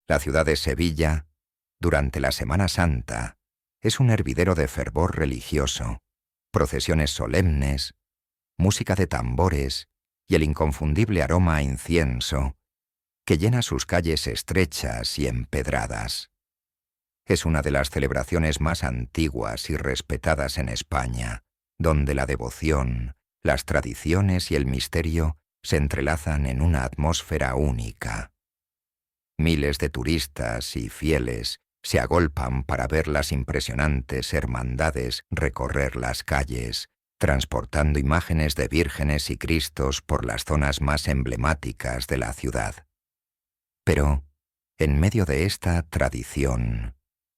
La ciudad de Sevilla, durante la Semana Santa, es un hervidero de fervor religioso, procesiones solemnes, música de tambores y el inconfundible aroma a incienso que llena sus calles estrechas y empedradas. Es una de las celebraciones más antiguas y respetadas en España, donde la devoción, las tradiciones y el misterio se entrelazan en una atmósfera única. Miles de turistas y fieles se agolpan para ver las impresionantes hermandades recorrer las calles, transportando imágenes de vírgenes y cristos por las zonas más emblemáticas de la ciudad. Pero, en medio de esta tradición,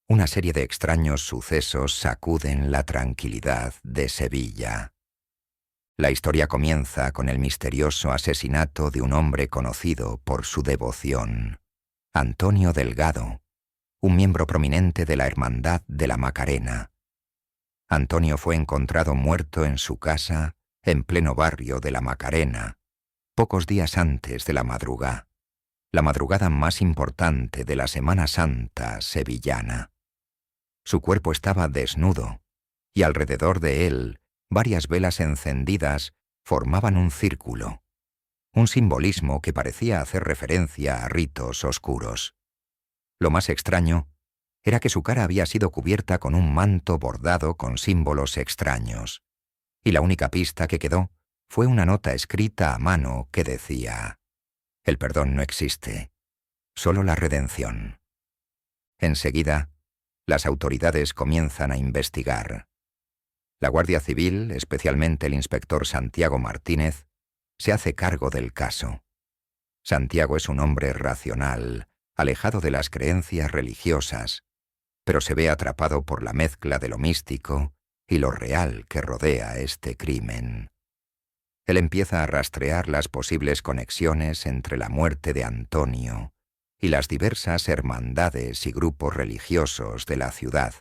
una serie de extraños sucesos sacuden la tranquilidad de Sevilla. La historia comienza con el misterioso asesinato de un hombre conocido por su devoción, Antonio Delgado, un miembro prominente de la Hermandad de la Macarena. Antonio fue encontrado muerto en su casa, en pleno barrio de la Macarena, pocos días antes de la madrugada más importante de la Semana Santa sevillana. Su cuerpo estaba desnudo, y alrededor de él, varias velas encendidas formaban un círculo, un simbolismo que parecía hacer referencia a ritos oscuros. Lo más extraño era que su cara había sido cubierta con un manto bordado con símbolos extraños, y la única pista que quedó fue una nota escrita a mano que decía: «El perdón no existe, solo la redención». Enseguida, las autoridades comienzan a investigar. La Guardia Civil, especialmente el inspector Santiago Martínez, se hace cargo del caso. Santiago es un hombre racional, alejado de las creencias religiosas, pero se ve atrapado por la mezcla de lo místico y lo real que rodea este crimen. Él empieza a rastrear las posibles conexiones entre la muerte de Antonio y las diversas hermandades y grupos religiosos de la ciudad,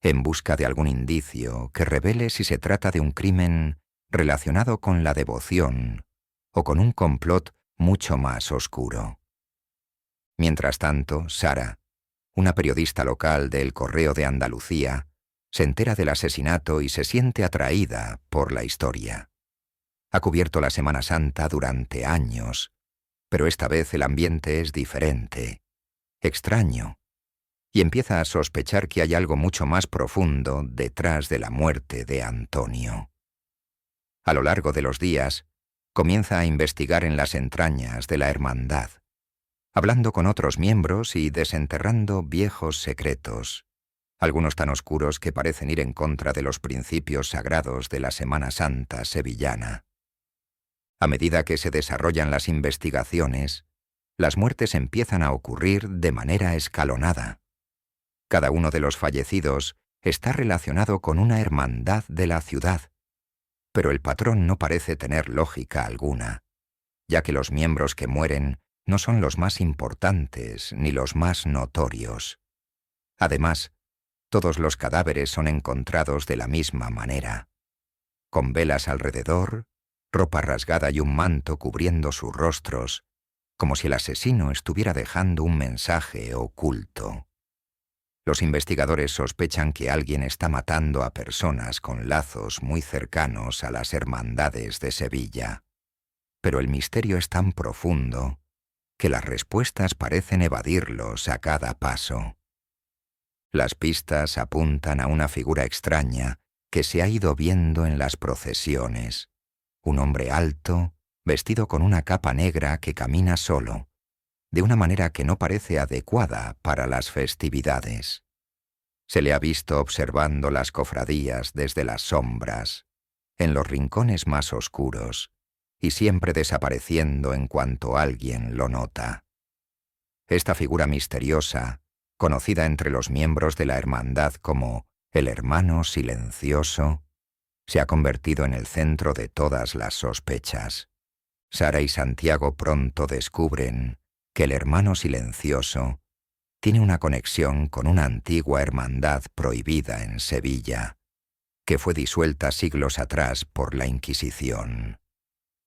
en busca de algún indicio que revele si se trata de un crimen relacionado con la devoción o con un complot mucho más oscuro. Mientras tanto, Sara, una periodista local de El Correo de Andalucía, se entera del asesinato y se siente atraída por la historia. Ha cubierto la Semana Santa durante años, pero esta vez el ambiente es diferente, extraño, y empieza a sospechar que hay algo mucho más profundo detrás de la muerte de Antonio. A lo largo de los días, comienza a investigar en las entrañas de la hermandad, hablando con otros miembros y desenterrando viejos secretos, algunos tan oscuros que parecen ir en contra de los principios sagrados de la Semana Santa sevillana. A medida que se desarrollan las investigaciones, las muertes empiezan a ocurrir de manera escalonada. Cada uno de los fallecidos está relacionado con una hermandad de la ciudad, pero el patrón no parece tener lógica alguna, ya que los miembros que mueren no son los más importantes ni los más notorios. Además, todos los cadáveres son encontrados de la misma manera, con velas alrededor, ropa rasgada y un manto cubriendo sus rostros, como si el asesino estuviera dejando un mensaje oculto. Los investigadores sospechan que alguien está matando a personas con lazos muy cercanos a las hermandades de Sevilla, pero el misterio es tan profundo que las respuestas parecen evadirlos a cada paso. Las pistas apuntan a una figura extraña que se ha ido viendo en las procesiones. Un hombre alto, vestido con una capa negra que camina solo, de una manera que no parece adecuada para las festividades. Se le ha visto observando las cofradías desde las sombras, en los rincones más oscuros, y siempre desapareciendo en cuanto alguien lo nota. Esta figura misteriosa, conocida entre los miembros de la hermandad como el hermano silencioso, se ha convertido en el centro de todas las sospechas. Sara y Santiago pronto descubren que el hermano silencioso tiene una conexión con una antigua hermandad prohibida en Sevilla, que fue disuelta siglos atrás por la Inquisición.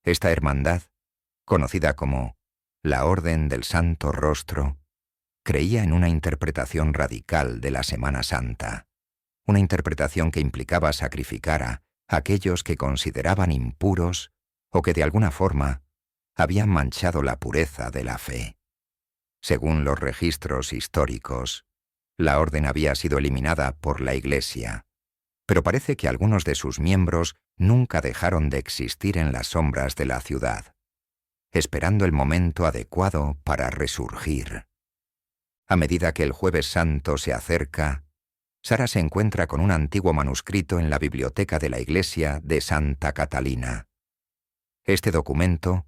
Esta hermandad, conocida como la Orden del Santo Rostro, creía en una interpretación radical de la Semana Santa, una interpretación que implicaba sacrificar a aquellos que consideraban impuros o que de alguna forma habían manchado la pureza de la fe. Según los registros históricos, la orden había sido eliminada por la Iglesia, pero parece que algunos de sus miembros nunca dejaron de existir en las sombras de la ciudad, esperando el momento adecuado para resurgir. A medida que el Jueves Santo se acerca, Sara se encuentra con un antiguo manuscrito en la biblioteca de la iglesia de Santa Catalina. Este documento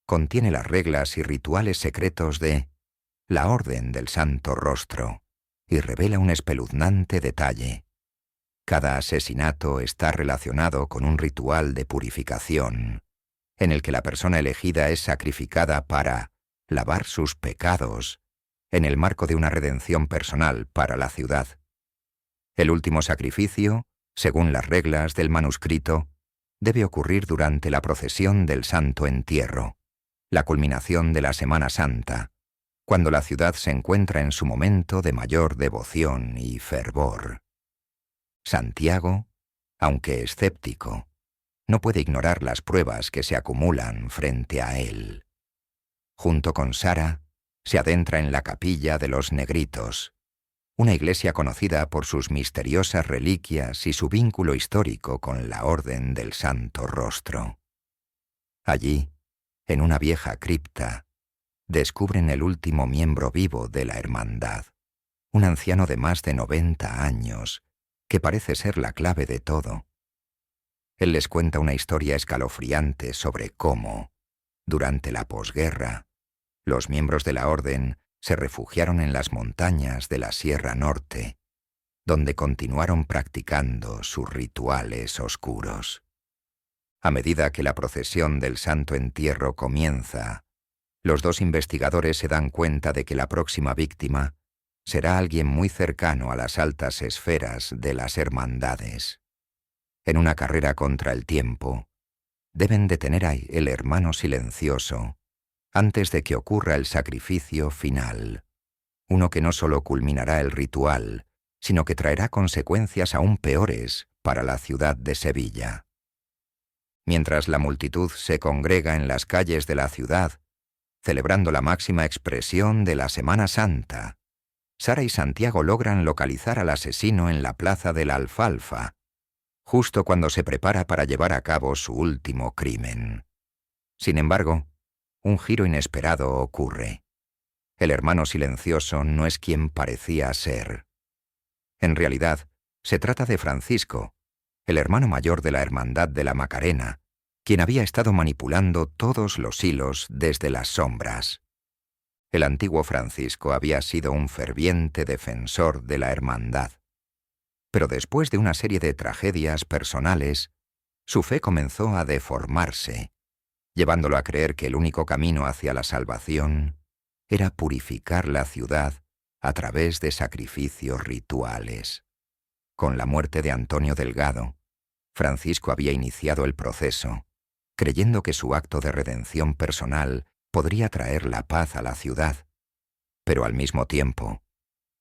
contiene las reglas y rituales secretos de la Orden del Santo Rostro y revela un espeluznante detalle. Cada asesinato está relacionado con un ritual de purificación, en el que la persona elegida es sacrificada para lavar sus pecados en el marco de una redención personal para la ciudad. El último sacrificio, según las reglas del manuscrito, debe ocurrir durante la procesión del Santo Entierro, la culminación de la Semana Santa, cuando la ciudad se encuentra en su momento de mayor devoción y fervor. Santiago, aunque escéptico, no puede ignorar las pruebas que se acumulan frente a él. Junto con Sara, se adentra en la capilla de los Negritos, una iglesia conocida por sus misteriosas reliquias y su vínculo histórico con la Orden del Santo Rostro. Allí, en una vieja cripta, descubren el último miembro vivo de la hermandad, un anciano de más de 90 años, que parece ser la clave de todo. Él les cuenta una historia escalofriante sobre cómo, durante la posguerra, los miembros de la orden se refugiaron en las montañas de la Sierra Norte, donde continuaron practicando sus rituales oscuros. A medida que la procesión del Santo Entierro comienza, los dos investigadores se dan cuenta de que la próxima víctima será alguien muy cercano a las altas esferas de las hermandades. En una carrera contra el tiempo, deben detener a el hermano silencioso antes de que ocurra el sacrificio final, uno que no solo culminará el ritual, sino que traerá consecuencias aún peores para la ciudad de Sevilla. Mientras la multitud se congrega en las calles de la ciudad, celebrando la máxima expresión de la Semana Santa, Sara y Santiago logran localizar al asesino en la plaza de la Alfalfa, justo cuando se prepara para llevar a cabo su último crimen. Sin embargo, un giro inesperado ocurre. El hermano silencioso no es quien parecía ser. En realidad, se trata de Francisco, el hermano mayor de la Hermandad de la Macarena, quien había estado manipulando todos los hilos desde las sombras. El antiguo Francisco había sido un ferviente defensor de la hermandad. Pero después de una serie de tragedias personales, su fe comenzó a deformarse, llevándolo a creer que el único camino hacia la salvación era purificar la ciudad a través de sacrificios rituales. Con la muerte de Antonio Delgado, Francisco había iniciado el proceso, creyendo que su acto de redención personal podría traer la paz a la ciudad, pero al mismo tiempo,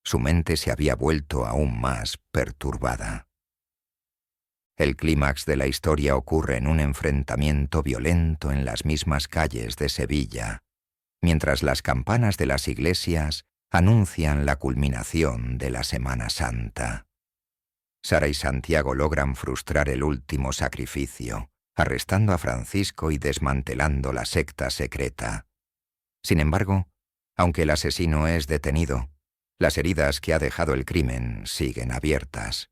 su mente se había vuelto aún más perturbada. El clímax de la historia ocurre en un enfrentamiento violento en las mismas calles de Sevilla, mientras las campanas de las iglesias anuncian la culminación de la Semana Santa. Sara y Santiago logran frustrar el último sacrificio, arrestando a Francisco y desmantelando la secta secreta. Sin embargo, aunque el asesino es detenido, las heridas que ha dejado el crimen siguen abiertas.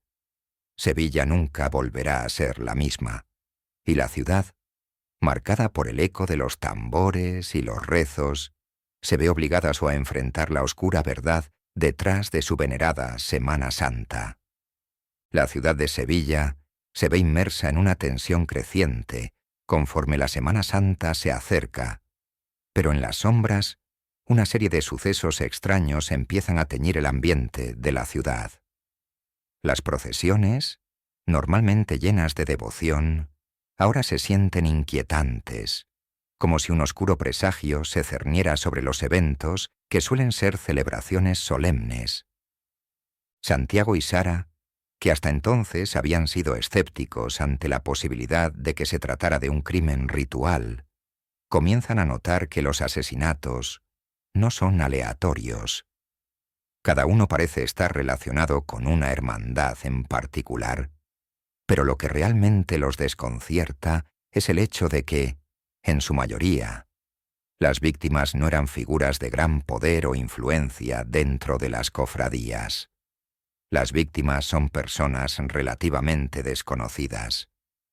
Sevilla nunca volverá a ser la misma, y la ciudad, marcada por el eco de los tambores y los rezos, se ve obligada a enfrentar la oscura verdad detrás de su venerada Semana Santa. La ciudad de Sevilla se ve inmersa en una tensión creciente conforme la Semana Santa se acerca, pero en las sombras, una serie de sucesos extraños empiezan a teñir el ambiente de la ciudad. Las procesiones, normalmente llenas de devoción, ahora se sienten inquietantes, como si un oscuro presagio se cerniera sobre los eventos que suelen ser celebraciones solemnes. Santiago y Sara, que hasta entonces habían sido escépticos ante la posibilidad de que se tratara de un crimen ritual, comienzan a notar que los asesinatos no son aleatorios. Cada uno parece estar relacionado con una hermandad en particular, pero lo que realmente los desconcierta es el hecho de que, en su mayoría, las víctimas no eran figuras de gran poder o influencia dentro de las cofradías. Las víctimas son personas relativamente desconocidas,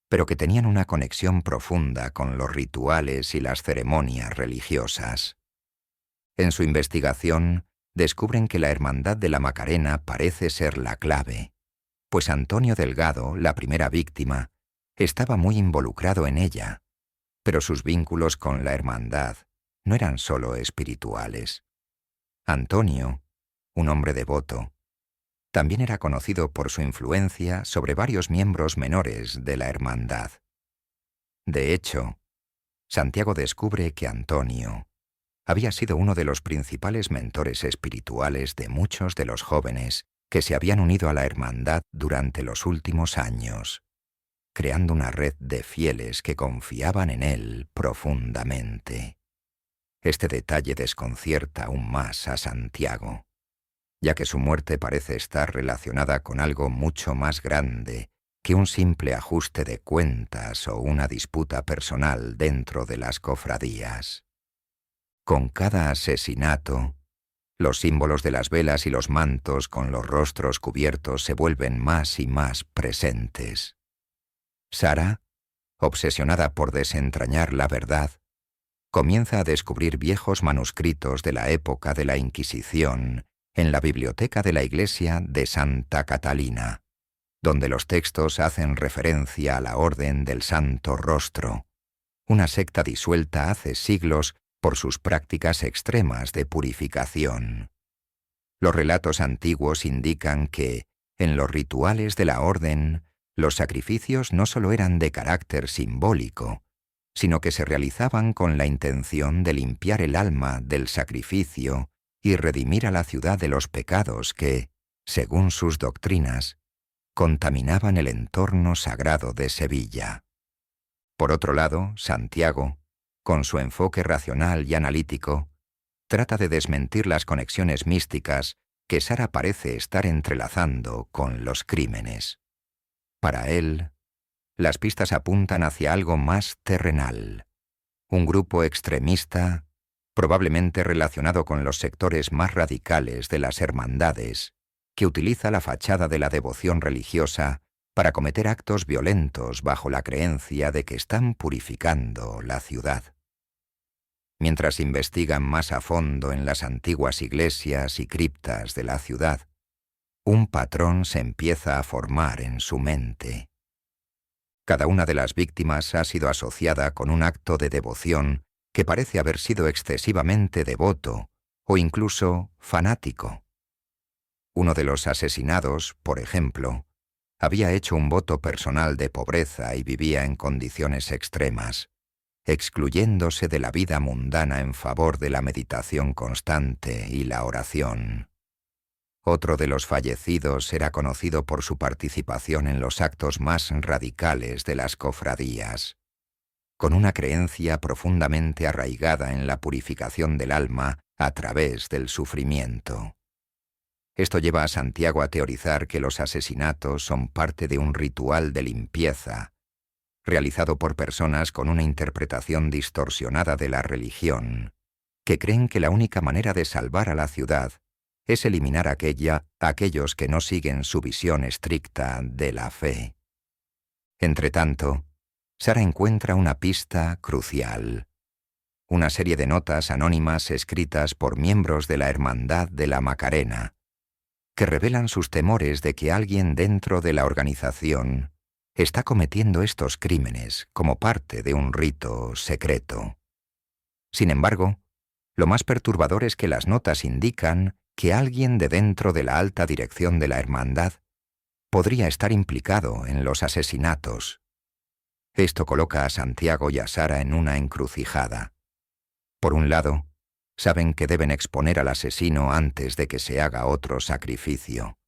pero que tenían una conexión profunda con los rituales y las ceremonias religiosas. En su investigación, descubren que la Hermandad de la Macarena parece ser la clave, pues Antonio Delgado, la primera víctima, estaba muy involucrado en ella, pero sus vínculos con la Hermandad no eran solo espirituales. Antonio, un hombre devoto, también era conocido por su influencia sobre varios miembros menores de la Hermandad. De hecho, Santiago descubre que Antonio había sido uno de los principales mentores espirituales de muchos de los jóvenes que se habían unido a la Hermandad durante los últimos años, creando una red de fieles que confiaban en él profundamente. Este detalle desconcierta aún más a Santiago, ya que su muerte parece estar relacionada con algo mucho más grande que un simple ajuste de cuentas o una disputa personal dentro de las cofradías. Con cada asesinato, los símbolos de las velas y los mantos con los rostros cubiertos se vuelven más y más presentes. Sara, obsesionada por desentrañar la verdad, comienza a descubrir viejos manuscritos de la época de la Inquisición en la biblioteca de la iglesia de Santa Catalina, donde los textos hacen referencia a la Orden del Santo Rostro, una secta disuelta hace siglos por sus prácticas extremas de purificación. Los relatos antiguos indican que, en los rituales de la orden, los sacrificios no solo eran de carácter simbólico, sino que se realizaban con la intención de limpiar el alma del sacrificio y redimir a la ciudad de los pecados que, según sus doctrinas, contaminaban el entorno sagrado de Sevilla. Por otro lado, Santiago, con su enfoque racional y analítico, trata de desmentir las conexiones místicas que Sara parece estar entrelazando con los crímenes. Para él, las pistas apuntan hacia algo más terrenal, un grupo extremista, probablemente relacionado con los sectores más radicales de las hermandades, que utiliza la fachada de la devoción religiosa para cometer actos violentos bajo la creencia de que están purificando la ciudad. Mientras investigan más a fondo en las antiguas iglesias y criptas de la ciudad, un patrón se empieza a formar en su mente. Cada una de las víctimas ha sido asociada con un acto de devoción que parece haber sido excesivamente devoto o incluso fanático. Uno de los asesinados, por ejemplo, había hecho un voto personal de pobreza y vivía en condiciones extremas, excluyéndose de la vida mundana en favor de la meditación constante y la oración. Otro de los fallecidos era conocido por su participación en los actos más radicales de las cofradías, con una creencia profundamente arraigada en la purificación del alma a través del sufrimiento. Esto lleva a Santiago a teorizar que los asesinatos son parte de un ritual de limpieza, realizado por personas con una interpretación distorsionada de la religión, que creen que la única manera de salvar a la ciudad es eliminar a aquellos que no siguen su visión estricta de la fe. Entretanto, Sara encuentra una pista crucial, una serie de notas anónimas escritas por miembros de la Hermandad de la Macarena, que revelan sus temores de que alguien dentro de la organización está cometiendo estos crímenes como parte de un rito secreto. Sin embargo, lo más perturbador es que las notas indican que alguien de dentro de la alta dirección de la hermandad podría estar implicado en los asesinatos. Esto coloca a Santiago y a Sara en una encrucijada. Por un lado, Saben que deben exponer al asesino antes de que se haga otro sacrificio.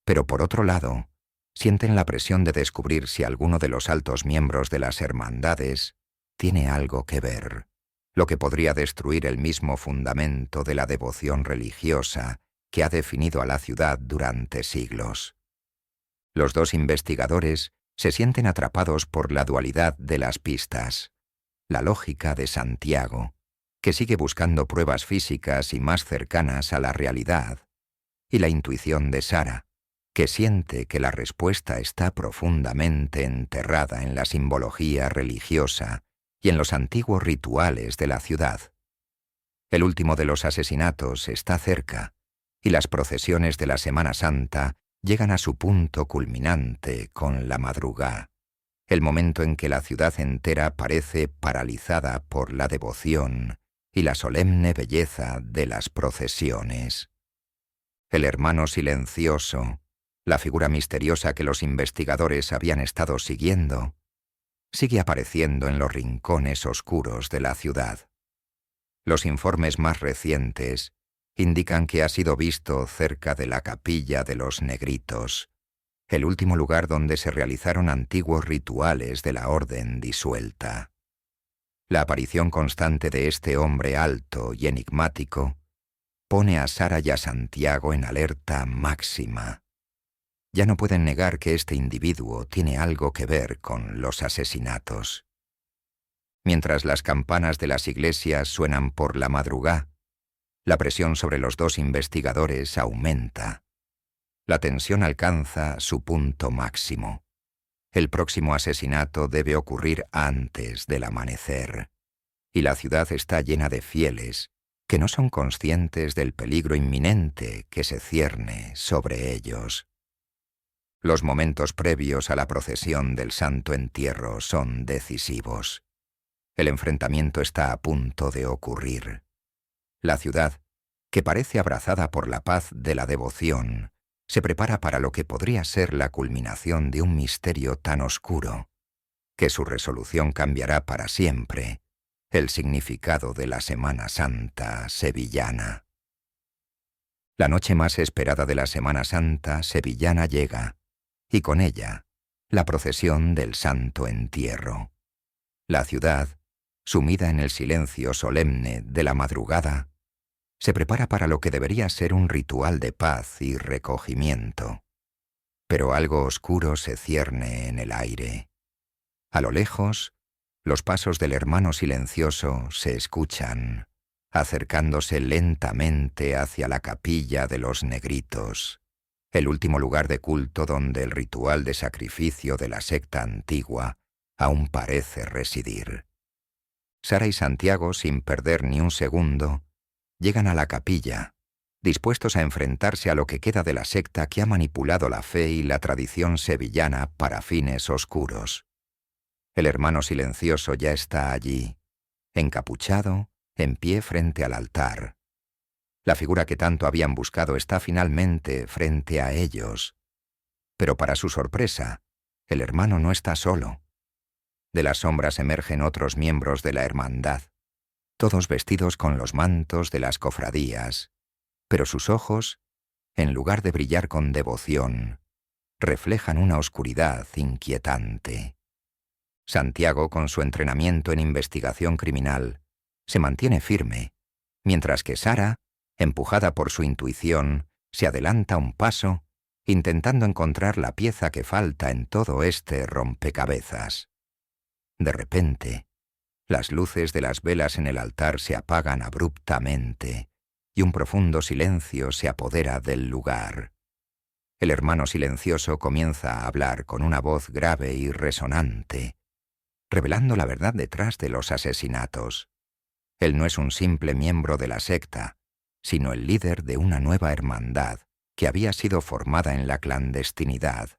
Pero por otro lado, sienten la presión de descubrir si alguno de los altos miembros de las hermandades tiene algo que ver, lo que podría destruir el mismo fundamento de la devoción religiosa que ha definido a la ciudad durante siglos. Los dos investigadores se sienten atrapados por la dualidad de las pistas, la lógica de Santiago, que sigue buscando pruebas físicas y más cercanas a la realidad, y la intuición de Sara, que siente que la respuesta está profundamente enterrada en la simbología religiosa y en los antiguos rituales de la ciudad. El último de los asesinatos está cerca, y las procesiones de la Semana Santa llegan a su punto culminante con la madrugá, el momento en que la ciudad entera parece paralizada por la devoción y la solemne belleza de las procesiones. El hermano silencioso, la figura misteriosa que los investigadores habían estado siguiendo, sigue apareciendo en los rincones oscuros de la ciudad. Los informes más recientes indican que ha sido visto cerca de la Capilla de los Negritos, el último lugar donde se realizaron antiguos rituales de la orden disuelta. La aparición constante de este hombre alto y enigmático pone a Sara y a Santiago en alerta máxima. Ya no pueden negar que este individuo tiene algo que ver con los asesinatos. Mientras las campanas de las iglesias suenan por la madrugá, la presión sobre los dos investigadores aumenta. La tensión alcanza su punto máximo. El próximo asesinato debe ocurrir antes del amanecer, y la ciudad está llena de fieles que no son conscientes del peligro inminente que se cierne sobre ellos. Los momentos previos a la procesión del Santo Entierro son decisivos. El enfrentamiento está a punto de ocurrir. La ciudad, que parece abrazada por la paz de la devoción, se prepara para lo que podría ser la culminación de un misterio tan oscuro, que su resolución cambiará para siempre el significado de la Semana Santa sevillana. La noche más esperada de la Semana Santa sevillana llega, y con ella, la procesión del Santo Entierro. La ciudad, sumida en el silencio solemne de la madrugada, se prepara para lo que debería ser un ritual de paz y recogimiento. Pero algo oscuro se cierne en el aire. A lo lejos, los pasos del hermano silencioso se escuchan, acercándose lentamente hacia la Capilla de los Negritos, el último lugar de culto donde el ritual de sacrificio de la secta antigua aún parece residir. Sara y Santiago, sin perder ni un segundo, llegan a la capilla, dispuestos a enfrentarse a lo que queda de la secta que ha manipulado la fe y la tradición sevillana para fines oscuros. El hermano silencioso ya está allí, encapuchado, en pie frente al altar. La figura que tanto habían buscado está finalmente frente a ellos. Pero para su sorpresa, el hermano no está solo. De las sombras emergen otros miembros de la hermandad, todos vestidos con los mantos de las cofradías, pero sus ojos, en lugar de brillar con devoción, reflejan una oscuridad inquietante. Santiago, con su entrenamiento en investigación criminal, se mantiene firme, mientras que Sara, empujada por su intuición, se adelanta un paso, intentando encontrar la pieza que falta en todo este rompecabezas. De repente, las luces de las velas en el altar se apagan abruptamente y un profundo silencio se apodera del lugar. El hermano silencioso comienza a hablar con una voz grave y resonante, revelando la verdad detrás de los asesinatos. Él no es un simple miembro de la secta, sino el líder de una nueva hermandad que había sido formada en la clandestinidad,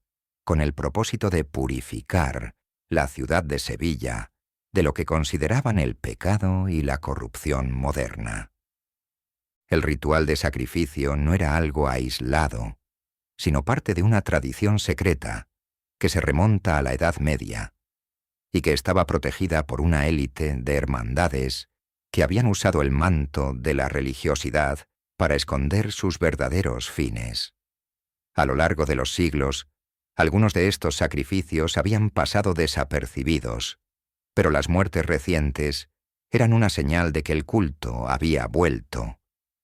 con el propósito de purificar la ciudad de Sevilla de lo que consideraban el pecado y la corrupción moderna. El ritual de sacrificio no era algo aislado, sino parte de una tradición secreta que se remonta a la Edad Media y que estaba protegida por una élite de hermandades que habían usado el manto de la religiosidad para esconder sus verdaderos fines. A lo largo de los siglos, algunos de estos sacrificios habían pasado desapercibidos, pero las muertes recientes eran una señal de que el culto había vuelto,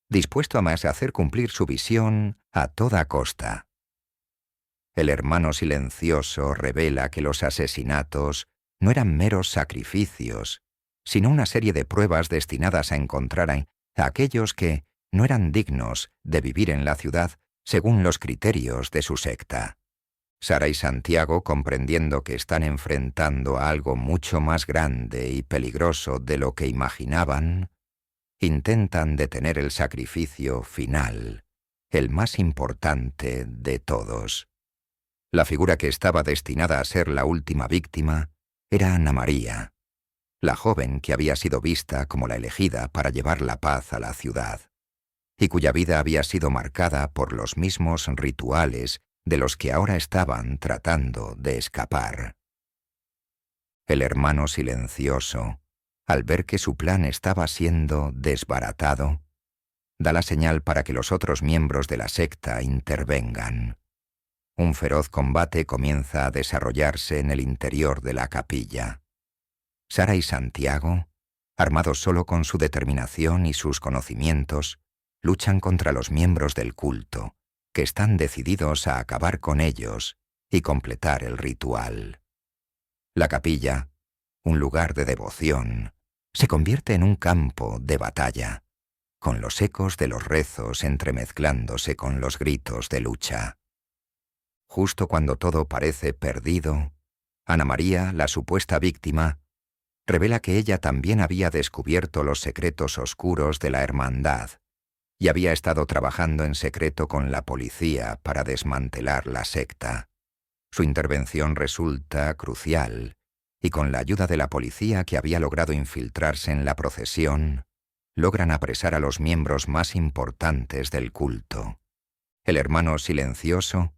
dispuesto además a hacer cumplir su visión a toda costa. El hermano silencioso revela que los asesinatos no eran meros sacrificios, sino una serie de pruebas destinadas a encontrar a aquellos que no eran dignos de vivir en la ciudad según los criterios de su secta. Sara y Santiago, comprendiendo que están enfrentando a algo mucho más grande y peligroso de lo que imaginaban, intentan detener el sacrificio final, el más importante de todos. La figura que estaba destinada a ser la última víctima era Ana María, la joven que había sido vista como la elegida para llevar la paz a la ciudad, y cuya vida había sido marcada por los mismos rituales de los que ahora estaban tratando de escapar. El hermano silencioso, al ver que su plan estaba siendo desbaratado, da la señal para que los otros miembros de la secta intervengan. Un feroz combate comienza a desarrollarse en el interior de la capilla. Sara y Santiago, armados solo con su determinación y sus conocimientos, luchan contra los miembros del culto, que están decididos a acabar con ellos y completar el ritual. La capilla, un lugar de devoción, se convierte en un campo de batalla, con los ecos de los rezos entremezclándose con los gritos de lucha. Justo cuando todo parece perdido, Ana María, la supuesta víctima, revela que ella también había descubierto los secretos oscuros de la hermandad y había estado trabajando en secreto con la policía para desmantelar la secta. Su intervención resulta crucial, y con la ayuda de la policía que había logrado infiltrarse en la procesión, logran apresar a los miembros más importantes del culto. El hermano silencioso,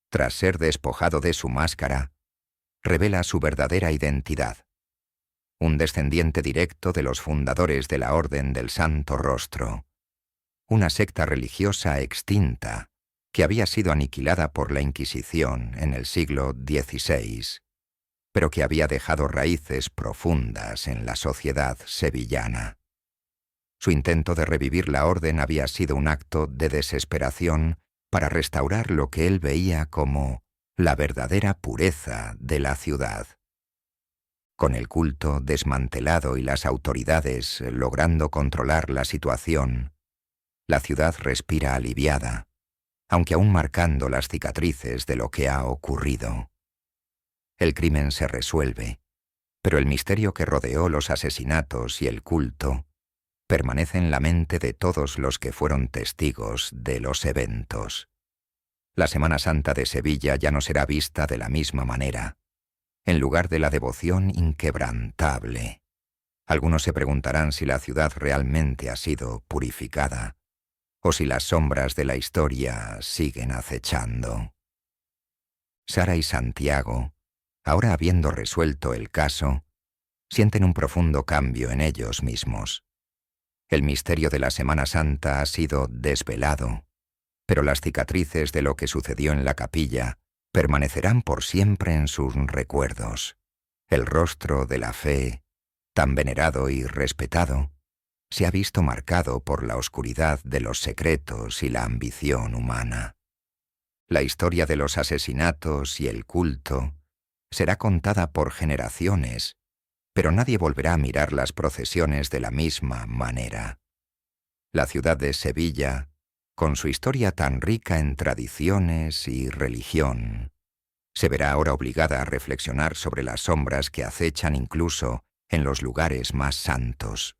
tras ser despojado de su máscara, revela su verdadera identidad. Un descendiente directo de los fundadores de la Orden del Santo Rostro, una secta religiosa extinta que había sido aniquilada por la Inquisición en el siglo XVI, pero que había dejado raíces profundas en la sociedad sevillana. Su intento de revivir la orden había sido un acto de desesperación para restaurar lo que él veía como la verdadera pureza de la ciudad. Con el culto desmantelado y las autoridades logrando controlar la situación, la ciudad respira aliviada, aunque aún marcando las cicatrices de lo que ha ocurrido. El crimen se resuelve, pero el misterio que rodeó los asesinatos y el culto permanece en la mente de todos los que fueron testigos de los eventos. La Semana Santa de Sevilla ya no será vista de la misma manera. En lugar de la devoción inquebrantable, algunos se preguntarán si la ciudad realmente ha sido purificada, o si las sombras de la historia siguen acechando. Sara y Santiago, ahora habiendo resuelto el caso, sienten un profundo cambio en ellos mismos. El misterio de la Semana Santa ha sido desvelado, pero las cicatrices de lo que sucedió en la capilla permanecerán por siempre en sus recuerdos. El rostro de la fe, tan venerado y respetado, se ha visto marcado por la oscuridad de los secretos y la ambición humana. La historia de los asesinatos y el culto será contada por generaciones, pero nadie volverá a mirar las procesiones de la misma manera. La ciudad de Sevilla, con su historia tan rica en tradiciones y religión, se verá ahora obligada a reflexionar sobre las sombras que acechan incluso en los lugares más santos.